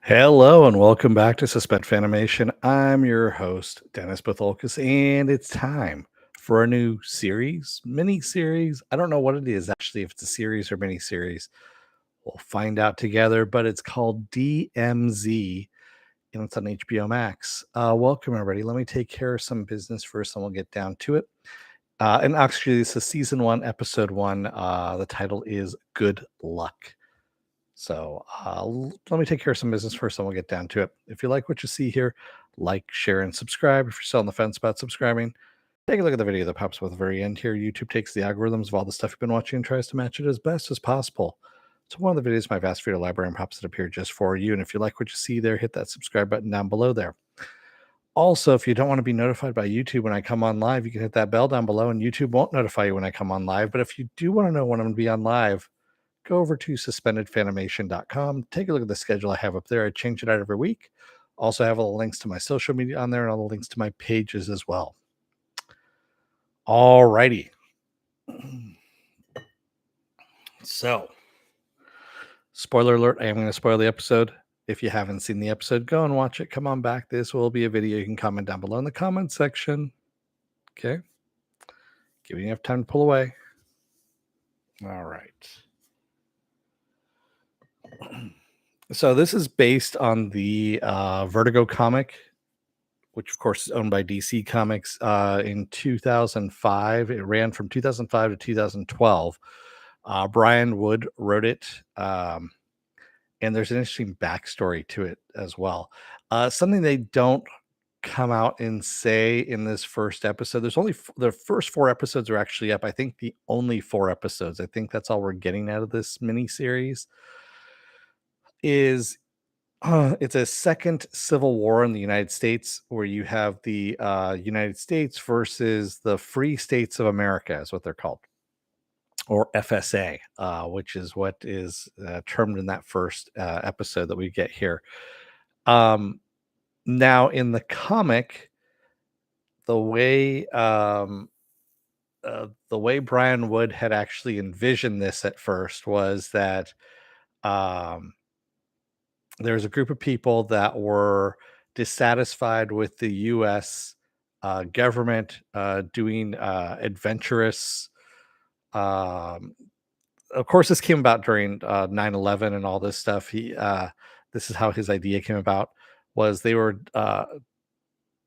Hello and welcome back to Suspend Fanimation. I'm your host, Dennis Bithoulkas, and it's time for a new series, mini series. I don't know what it is actually, if it's a series or mini series. We'll find out together, but it's called DMZ and it's on HBO Max. Welcome, everybody. Let me take care of some business first and we'll get down to it. And actually, this is season one, episode one. The title is Good Luck. So let me take care of some business first, and we'll get down to it. If you like what you see here, like, share, and subscribe. If you're still on the fence about subscribing, take a look at the video that pops up at the very end here. YouTube takes the algorithms of all the stuff you've been watching and tries to match it as best as possible. So one of the videos, my vast video library, and pops it up here just for you. And if you like what you see there, hit that subscribe button down below there. Also, if you don't want to be notified by YouTube when I come on live, you can hit that bell down below, and YouTube won't notify you when I come on live. But if you do want to know when I'm going to be on live, go over to suspendedfanimation.com. Take a look at the schedule I have up there. I change it out every week. Also, I have all the links to my social media on there and all the links to my pages as well. All righty. So, spoiler alert, I am going to spoil the episode. If you haven't seen the episode, go and watch it. Come on back. This will be a video. You can comment down below in the comment section. Okay. Give you enough time to pull away. All right. So this is based on the Vertigo comic, which of course is owned by DC Comics. In 2005, it ran from 2005 to 2012. Brian Wood wrote it, and there's an interesting backstory to it as well. Something they don't come out and say in this first episode. There's only the first 4 episodes are actually up. I think the only 4 episodes. I think that's all we're getting out of this mini series. Is it's a second civil war in the United States where you have the United States versus the Free States of America, is what they're called, or FSA, which is what is termed in that first episode that we get here. Now, in the comic, the way Brian Wood had actually envisioned this at first was that there's a group of people that were dissatisfied with the U.S. Government doing adventurous. Um, of course, this came about during 9/11 and all this stuff. This is how his idea came about. Was they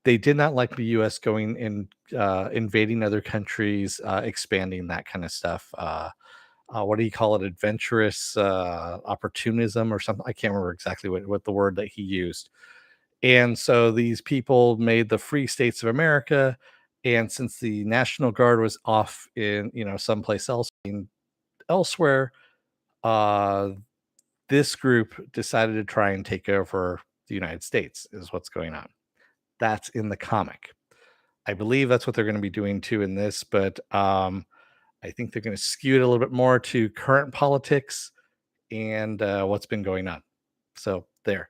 did not like the U.S. going and invading other countries, expanding that kind of stuff. What do you call it? Adventurous opportunism or something. I can't remember exactly what the word that he used. And so these people made the Free States of America. And since the National Guard was off in, someplace else, elsewhere, uh, this group decided to try and take over the United States, is what's going on. That's in the comic. I believe that's what they're going to be doing too in this, but I think they're going to skew it a little bit more to current politics and what's been going on. So there,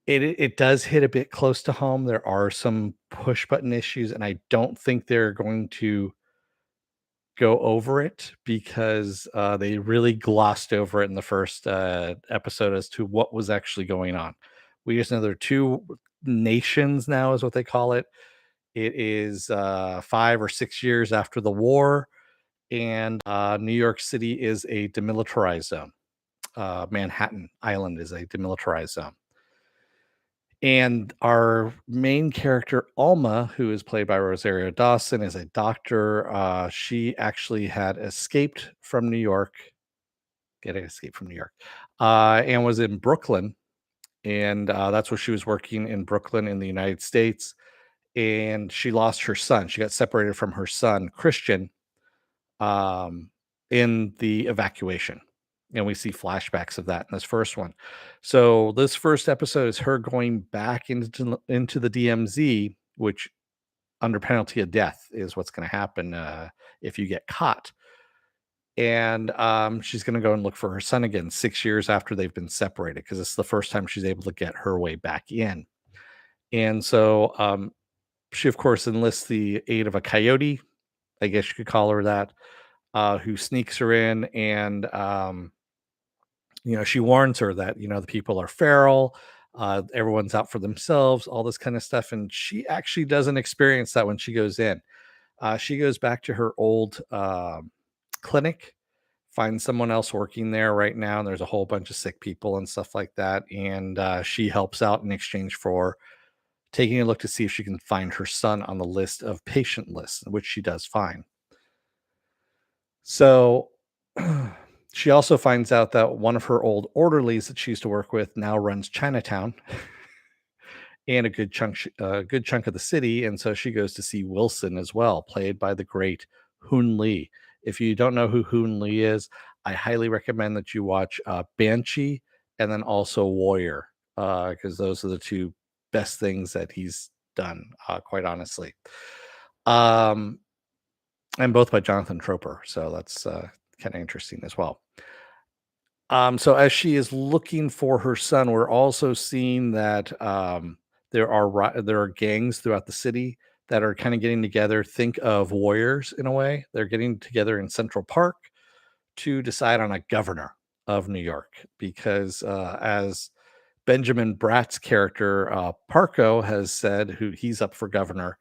it does hit a bit close to home. There are some push button issues, and I don't think they're going to go over it because they really glossed over it in the first episode as to what was actually going on. We just know there are 2 nations now, is what they call it. It is 5 or 6 years after the war, and New York City is a demilitarized zone. Manhattan Island is a demilitarized zone. And our main character, Alma, who is played by Rosario Dawson, is a doctor. She actually had escaped from New York, and was in Brooklyn. And that's where she was working, in Brooklyn in the United States. And she lost her son. She got separated from her son, Christian, in the evacuation. And we see flashbacks of that in this first one. So this first episode is her going back into the DMZ, which under penalty of death is what's going to happen if you get caught. And she's going to go and look for her son again 6 years after they've been separated, because it's the first time she's able to get her way back in. And so she, of course, enlists the aid of a coyote, I guess you could call her that, who sneaks her in, and she warns her that the people are feral. Everyone's out for themselves, all this kind of stuff. And she actually doesn't experience that when she goes in. She goes back to her old clinic, finds someone else working there right now. And there's a whole bunch of sick people and stuff like that. And she helps out in exchange for taking a look to see if she can find her son on the list of patient lists, which she does find. So she also finds out that one of her old orderlies that she used to work with now runs Chinatown and a good chunk of the city, and so she goes to see Wilson as well, played by the great Hoon Lee. If you don't know who Hoon Lee is, I highly recommend that you watch Banshee and then also Warrior, because those are the two best things that he's done, quite honestly. Um, and both by Jonathan Troper, so that's kind of interesting as well. So as she is looking for her son, we're also seeing that there are gangs throughout the city that are kind of getting together. Think of warriors in a way. They're getting together in Central Park to decide on a governor of New York because, as Benjamin Bratt's character Parko has said, who he's up for governor.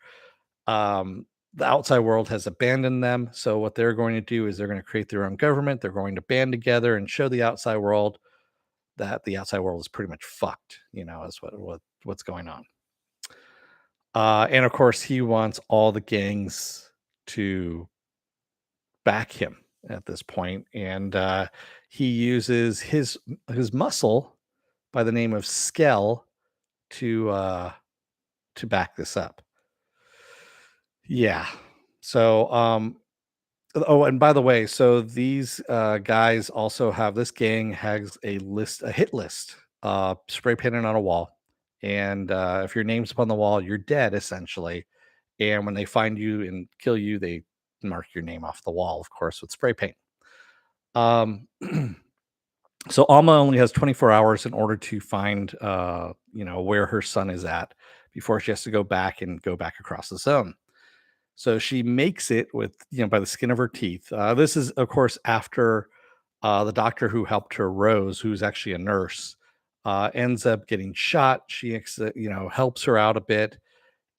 The outside world has abandoned them. So what they're going to do is they're going to create their own government. They're going to band together and show the outside world that the outside world is pretty much fucked. Is what's going on. And of course, he wants all the gangs to back him at this point, and he uses his muscle by the name of Skell to back this up. Yeah. So oh, and by the way, so these guys also have this gang has a hit list, spray painted on a wall, and if your name's up on the wall, you're dead essentially. And when they find you and kill you, they mark your name off the wall, of course, with spray paint. Um, so Alma only has 24 hours in order to find, where her son is at before she has to go back across the zone. So she makes it with, by the skin of her teeth. This is, of course, after the doctor who helped her, Rose, who's actually a nurse, ends up getting shot. Helps her out a bit.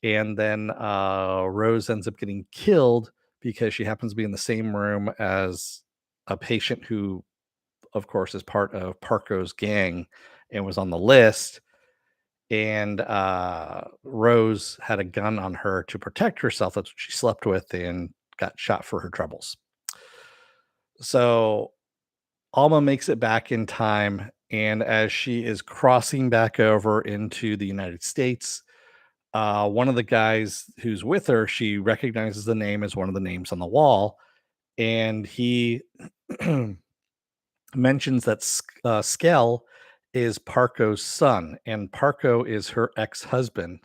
And then Rose ends up getting killed because she happens to be in the same room as a patient who, of course, is part of Parko's gang and was on the list. And Rose had a gun on her to protect herself. That's what she slept with and got shot for her troubles. So Alma makes it back in time. And as she is crossing back over into the United States, one of the guys who's with her, she recognizes the name as one of the names on the wall. And he mentions that Skell is Parko's son, and Parko is her ex-husband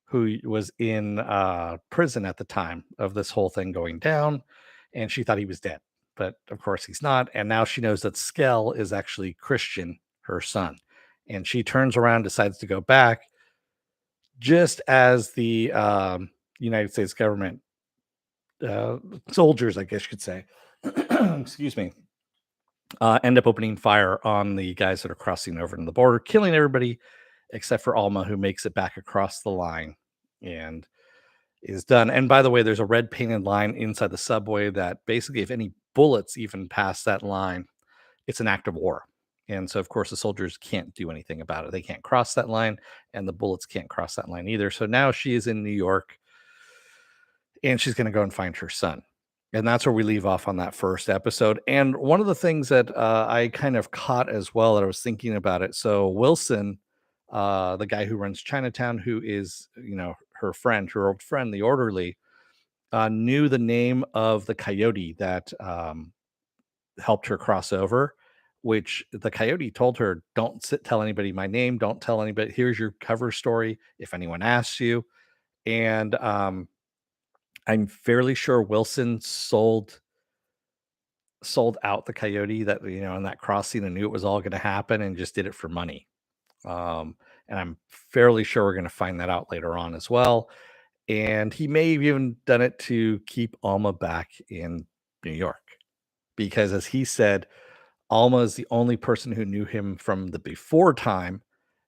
who was in prison at the time of this whole thing going down, and she thought he was dead, but of course he's not. And now she knows that Skell is actually Christian, her son, and she turns around, decides to go back, just as the United States government uh, soldiers, I guess you could say, excuse me, end up opening fire on the guys that are crossing over to the border, killing everybody except for Alma, who makes it back across the line and is done. And by the way, there's a red painted line inside the subway that basically, if any bullets even pass that line, it's an act of war. And so, of course, the soldiers can't do anything about it. They can't cross that line, and the bullets can't cross that line either. So now she is in New York and she's going to go and find her son. And that's where we leave off on that first episode. And one of the things that I kind of caught as well that I was thinking about it. So Wilson, the guy who runs Chinatown, who is, her friend, her old friend, the orderly, knew the name of the coyote that helped her cross over, which the coyote told her, tell anybody my name. Don't tell anybody. Here's your cover story if anyone asks you. And I'm fairly sure Wilson sold out the coyote that, in that crossing, and knew it was all going to happen and just did it for money. And I'm fairly sure we're going to find that out later on as well. And he may have even done it to keep Alma back in New York because, as he said, Alma is the only person who knew him from the before time.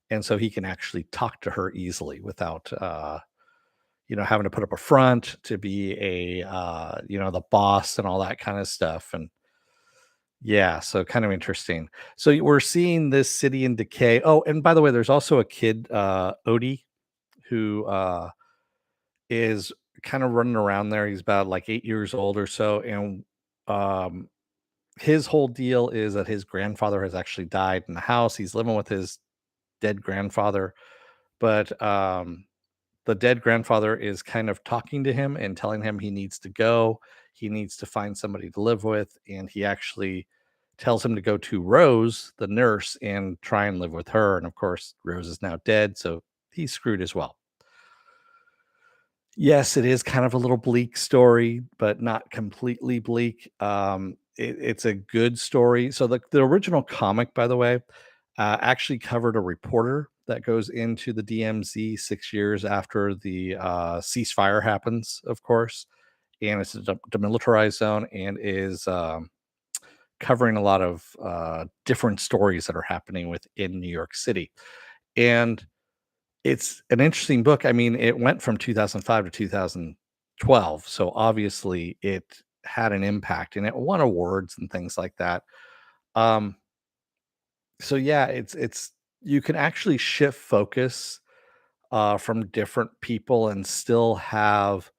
and so he can actually talk to her easily without having to put up a front to be the boss and all that kind of stuff. And yeah, so kind of interesting. So we're seeing this city in decay. Oh, and by the way, there's also a kid, Odie, who is kind of running around there. He's about like 8 years old or so, and um, his whole deal is that his grandfather has actually died in the house. He's living with his dead grandfather, but the dead grandfather is kind of talking to him and telling him he needs to go. He needs to find somebody to live with, and he actually tells him to go to Rose, the nurse, and try and live with her. And of course, Rose is now dead, so he's screwed as well. Yes, it is kind of a little bleak story, but not completely bleak. It's a good story. So the original comic, by the way, actually covered a reporter that goes into the DMZ 6 years after the ceasefire happens, of course, and it's a demilitarized zone and is covering a lot of different stories that are happening within New York City. And it's an interesting book. I mean, it went from 2005 to 2012, so obviously it had an impact and it won awards and things like that. Um, so yeah, it's you can actually shift focus from different people and still have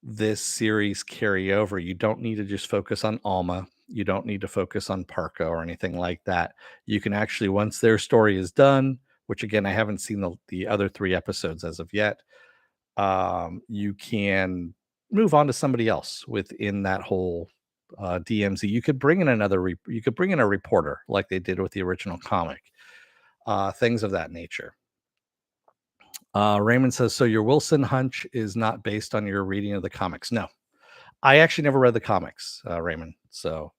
this series carry over. You don't need to just focus on Alma. You don't need to focus on Parko or anything like that. You can actually, once their story is done, which again, I haven't seen the other 3 episodes as of yet, you can move on to somebody else within that whole DMZ. You could bring in you could bring in a reporter like they did with the original comic, things of that nature. Raymond says, so your Wilson hunch is not based on your reading of the comics. No, I actually never read the comics, Raymond. So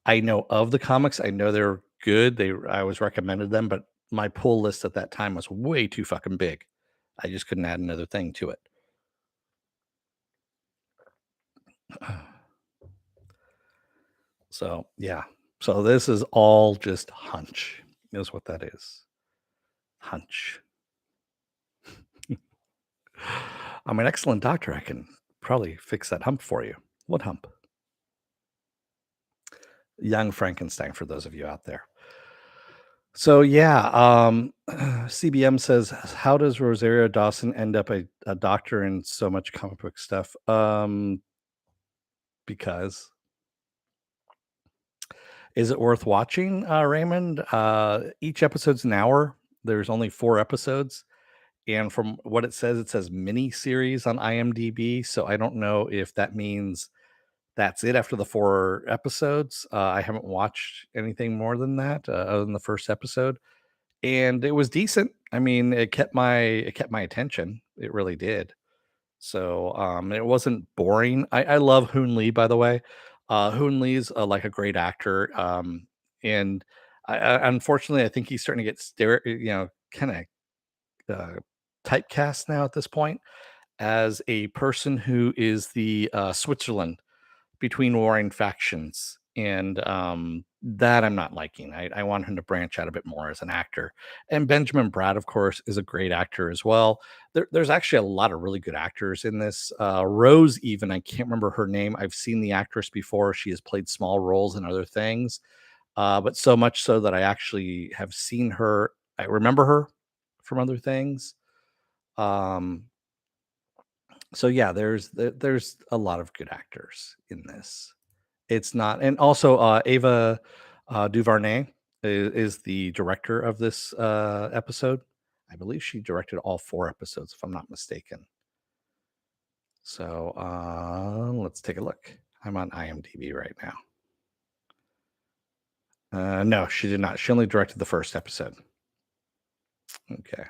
I know of the comics. I know they're good. I was recommended them, but my pull list at that time was way too fucking big. I just couldn't add another thing to it. So yeah. So this is all just hunch, is what that is. Hunch. I'm an excellent doctor. I can probably fix that hump for you. What hump? Young Frankenstein, for those of you out there. So yeah, CBM says, how does Rosario Dawson end up a doctor in so much comic book stuff? Because is it worth watching, Raymond? Each episode's an hour. There's only 4 episodes, and from what it says mini series on IMDb. So I don't know if that means that's it after the 4 episodes. I haven't watched anything more than that, other than the first episode, and it was decent. I mean, it kept my attention. It really did. So it wasn't boring. I love Hoon Lee, by the way. Hoon Lee's like a great actor. And unfortunately, I think he's starting to get kind of typecast now at this point as a person who is the Switzerland between warring factions, and that I'm not liking. I want him to branch out a bit more as an actor. And Benjamin Bratt, of course, is a great actor as well. There's actually a lot of really good actors in this. Rose, even, I can't remember her name. I've seen the actress before. She has played small roles in other things, but so much so that I actually have seen her. I remember her from other things. Um, so yeah, there's a lot of good actors in this. It's not, and also Ava DuVernay is the director of this episode. I believe she directed all 4 episodes, if I'm not mistaken. So let's take a look. I'm on IMDb right now. No, she did not. She only directed the first episode. Okay.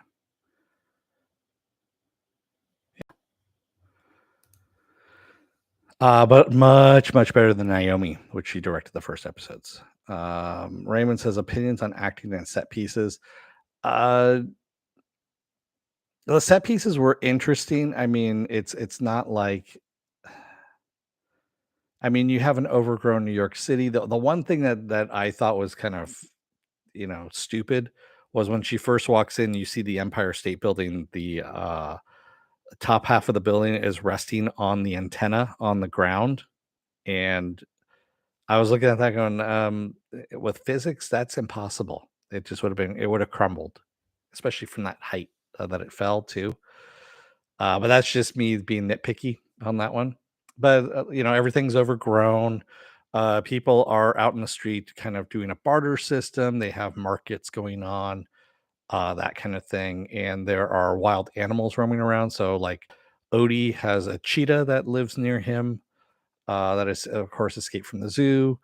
But much, much better than Naomi, which she directed the first episodes. Raymond says opinions on acting and set pieces. Uh, the set pieces were interesting. I mean, it's not like, I mean, you have an overgrown New York City. The one thing that I thought was kind of, stupid was when she first walks in, you see the Empire State Building. The top half of the building is resting on the antenna on the ground, and I was looking at that going, with physics, that's impossible. It just would have been, it would have crumbled, especially from that height that it fell to. But that's just me being nitpicky on that one. But everything's overgrown. People are out in the street, kind of doing a barter system. They have markets going on, that kind of thing, and there are wild animals roaming around. So, like, Odie has a cheetah that lives near him. That is, of course, escaped from the zoo.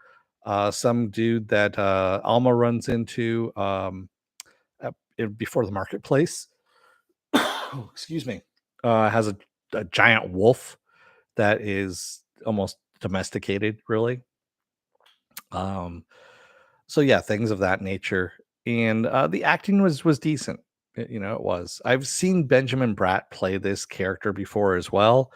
Some dude that Alma runs into before the marketplace. Oh, excuse me. Has a giant wolf that is almost domesticated, really. Um, so yeah, things of that nature, and the acting was decent. It was. I've seen Benjamin Bratt play this character before as well,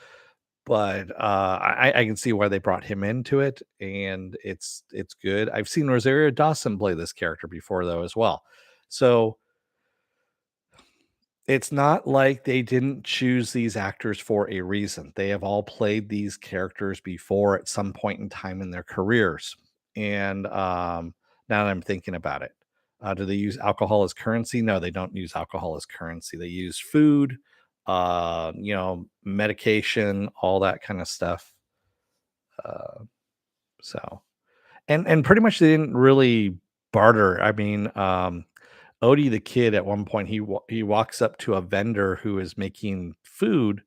but I can see why they brought him into it, and it's good. I've seen Rosario Dawson play this character before though as well, so it's not like they didn't choose these actors for a reason. They have all played these characters before at some point in time in their careers. And now that I'm thinking about it, do they use alcohol as currency? No, they don't use alcohol as currency. They use food, medication, all that kind of stuff. Uh, so, and pretty much they didn't really barter. I mean, Odie the kid at one point he walks up to a vendor who is making food,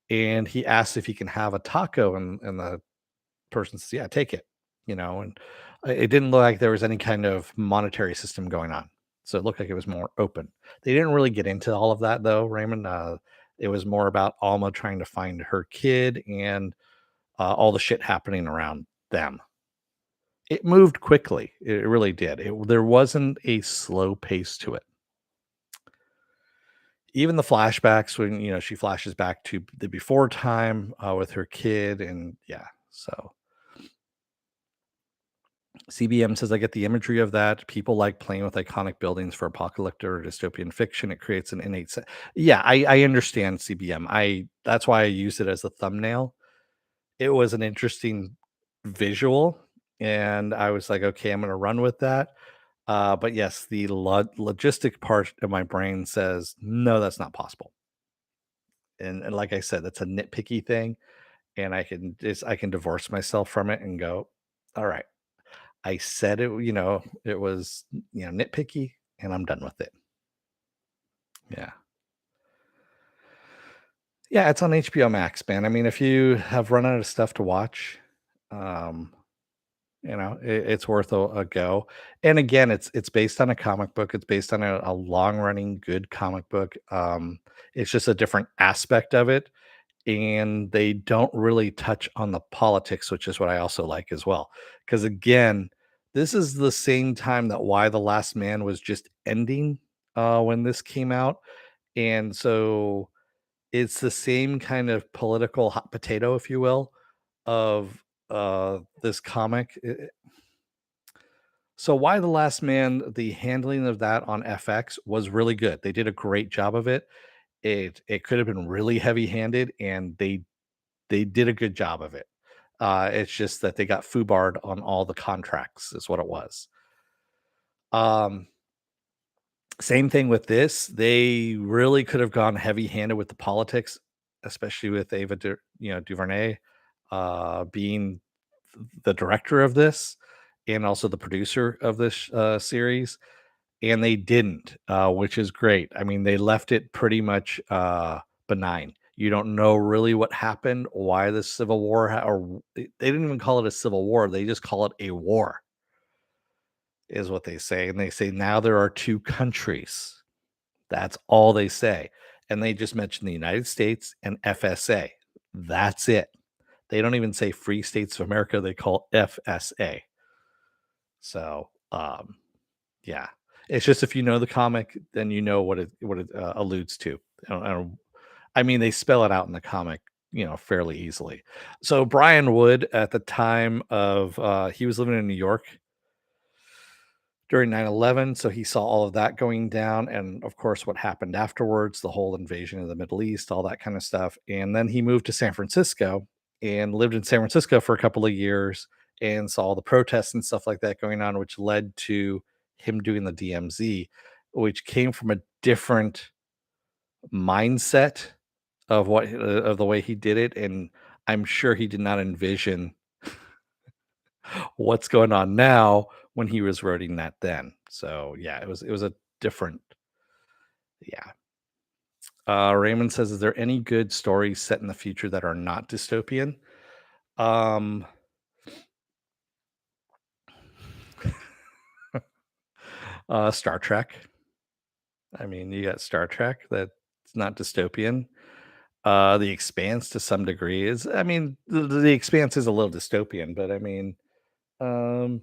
and he asks if he can have a taco, and the person says, "Yeah, take it." And it didn't look like there was any kind of monetary system going on, so it looked like it was more open. They didn't really get into all of that though, Raymond. It was more about Alma trying to find her kid and all the shit happening around them. It moved quickly. It really did. There wasn't a slow pace to it. Even the flashbacks when she flashes back to the before time with her kid, and yeah. So CBM says, I get the imagery of that. People like playing with iconic buildings for apocalyptic or dystopian fiction. It creates an innate yeah, I understand CBM. That's why I used it as a thumbnail. It was an interesting visual, and I was like, okay, I'm gonna run with that. But yes, the logistic part of my brain says no, that's not possible. And like I said, that's a nitpicky thing, and I can divorce myself from it and go, all right, I said it, it was, nitpicky, and I'm done with it. Yeah. Yeah, it's on HBO Max, man. I mean, if you have run out of stuff to watch, um, it's worth a go. And again, it's based on a comic book. It's based on a long running good comic book. It's just a different aspect of it, and they don't really touch on the politics, which is what I also like as well. Because again, this is the same time that Why the Last Man was just ending when this came out, and so it's the same kind of political hot potato, if you will, of this comic. So Why the Last Man, the handling of that on FX was really good. They did a great job of it. It could have been really heavy-handed, and they did a good job of it. It's just that they got foobarred on all the contracts is what it was. Um, Same thing with this. They really could have gone heavy-handed with the politics, especially with DuVernay being the director of this and also the producer of this series, and they didn't, which is great. I mean, they left it pretty much benign. You don't know really what happened, why the Civil War, they didn't even call it a civil war. They just call it a war, is what they say. And they say now there are two countries. That's all they say. And they just mention the United States and FSA. That's it. They don't even say Free States of America. They call FSA. So, yeah, it's just if you know the comic, then you know what it alludes to. I mean, they spell it out in the comic, fairly easily. So Brian Wood, at the time of he was living in New York during 9/11, so he saw all of that going down, and of course, what happened afterwards, the whole invasion of the Middle East, all that kind of stuff. And then he moved to San Francisco and lived in San Francisco for a couple of years and saw all the protests and stuff like that going on, which led to him doing the DMZ, which came from a different mindset of of the way he did it. And I'm sure he did not envision what's going on now when he was writing that then. So yeah, it was a different, yeah. Raymond says, is there any good stories set in the future that are not dystopian? Um Star Trek. I mean, you got Star Trek that's not dystopian. The Expanse to some degree is, I mean, the Expanse is a little dystopian, but I mean, um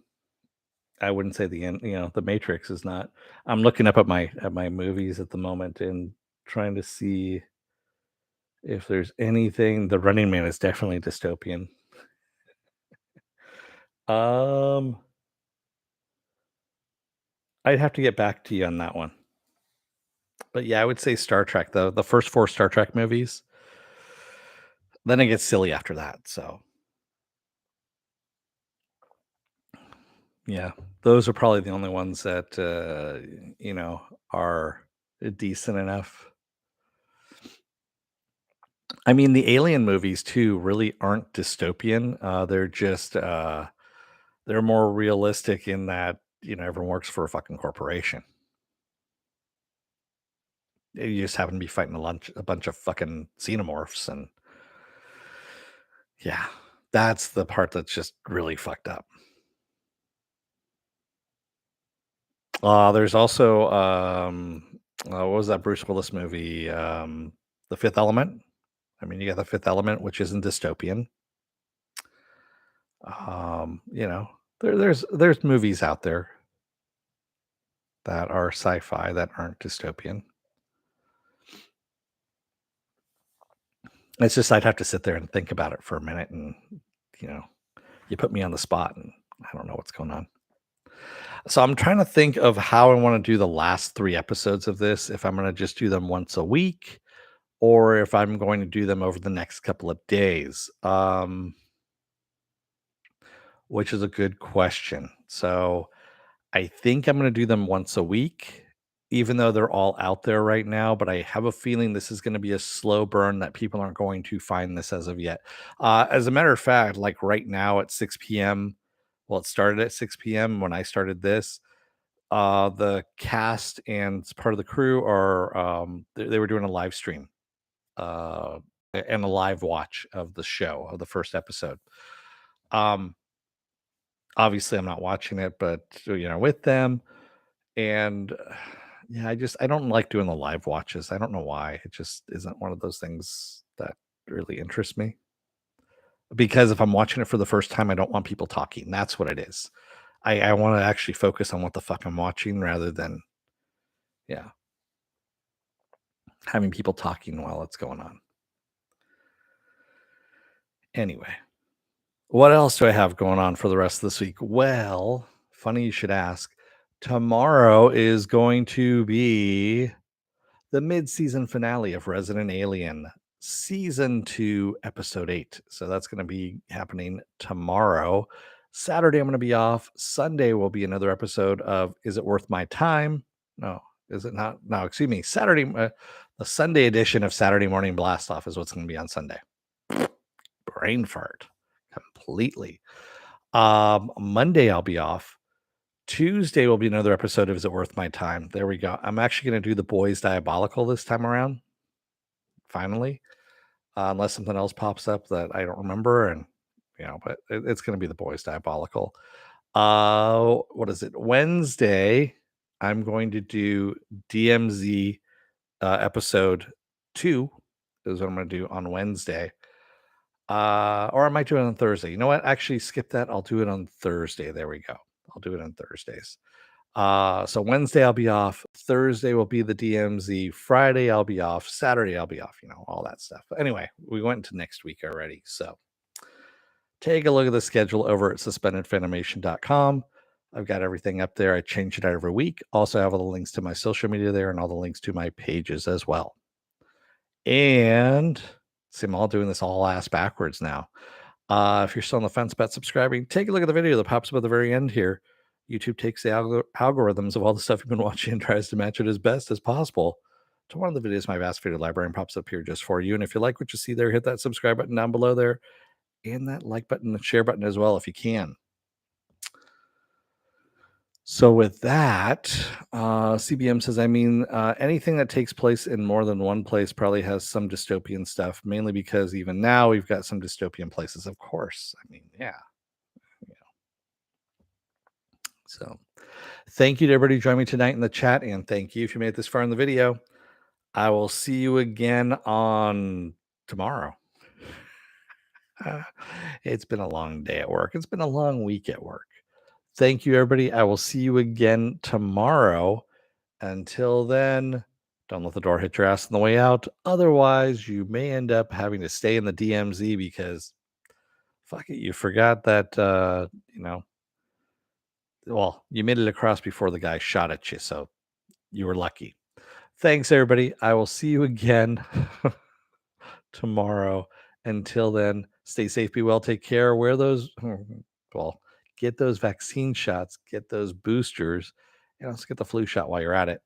I wouldn't say the Matrix is not. I'm looking up at my movies at the moment and trying to see if there's anything. The Running Man is definitely dystopian. Um, I'd have to get back to you on that one. But yeah, I would say Star Trek, the first 4 Star Trek movies. Then it gets silly after that. So yeah, those are probably the only ones that are decent enough. I mean, the Alien movies too really aren't dystopian. They're just they're more realistic in that, everyone works for a fucking corporation. You just happen to be fighting a bunch of fucking xenomorphs, and yeah, that's the part that's just really fucked up. There's also what was that Bruce Willis movie? The Fifth Element. I mean, you got the Fifth Element, which isn't dystopian. You know, there's movies out there that are sci-fi that aren't dystopian. It's just I'd have to sit there and think about it for a minute, and you know, you put me on the spot, and I don't know what's going on. So I'm trying to think of how I want to do the last 3 episodes of this, if I'm going to just do them once a week or if I'm going to do them over the next couple of days. Which is a good question. So I think I'm going to do them once a week, even though they're all out there right now. But I have a feeling this is going to be a slow burn that people aren't going to find this as of yet. As a matter of fact, like right now at 6 p.m., well, it started at 6 p.m. when I started this. The cast and part of the crew are they were doing a live stream uh, and a live watch of the show of the first episode. Um, Obviously, I'm not watching it, but with them. And yeah, I don't like doing the live watches. I don't know why. It just isn't one of those things that really interests me. Because if I'm watching it for the first time, I don't want people talking. That's what it is. I want to actually focus on what the fuck I'm watching rather than, yeah, having people talking while it's going on. Anyway, what else do I have going on for the rest of this week? Well, funny you should ask. Tomorrow is going to be the mid-season finale of Resident Alien Season 2, Episode 8. So that's going to be happening tomorrow. Saturday, I'm going to be off. Sunday will be another episode of Is It Worth My Time? No, is it not? No, excuse me. The Sunday edition of Saturday Morning Blast Off is what's going to be on Sunday. Brain fart completely. Monday, I'll be off. Tuesday will be another episode of Is It Worth My Time? There we go. I'm actually going to do The Boys Diabolical this time around, finally, unless something else pops up that I don't remember. And, but it's going to be The Boys Diabolical. What is it? Wednesday, I'm going to do DMZ episode 2 is what I'm going to do on Wednesday. Or I might do it on Thursday. You know what? Actually, skip that. I'll do it on Thursday. There we go. I'll do it on Thursdays. So Wednesday I'll be off. Thursday will be the DMZ. Friday I'll be off. Saturday I'll be off. All that stuff. But anyway, we went into next week already. So take a look at the schedule over at suspendedfanimation.com. I've got everything up there. I change it out every week. Also have all the links to my social media there and all the links to my pages as well. And see, I'm all doing this all ass backwards now. If you're still on the fence about subscribing, take a look at the video that pops up at the very end here. YouTube takes the algorithms of all the stuff you've been watching and tries to match it as best as possible to one of the videos my vast video library pops up here just for you. And if you like what you see there, hit that subscribe button down below there and that like button and share button as well if you can. So with that, CBM says, anything that takes place in more than one place probably has some dystopian stuff, mainly because even now we've got some dystopian places, of course. Yeah. So thank you to everybody who joined me tonight in the chat, and thank you if you made it this far in the video. I will see you again on tomorrow. It's been a long day at work. It's been a long week at work. Thank you, everybody. I will see you again tomorrow. Until then, don't let the door hit your ass on the way out. Otherwise, you may end up having to stay in the DMZ because fuck it, you forgot that well, you made it across before the guy shot at you, so you were lucky. Thanks, everybody. I will see you again tomorrow. Until then, stay safe, be well, take care, wear those, well, get those vaccine shots, get those boosters, and let's get the flu shot while you're at it.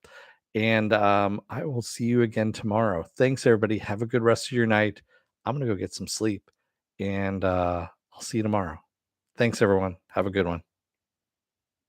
And I will see you again tomorrow. Thanks, everybody. Have a good rest of your night. I'm going to go get some sleep, and I'll see you tomorrow. Thanks, everyone. Have a good one.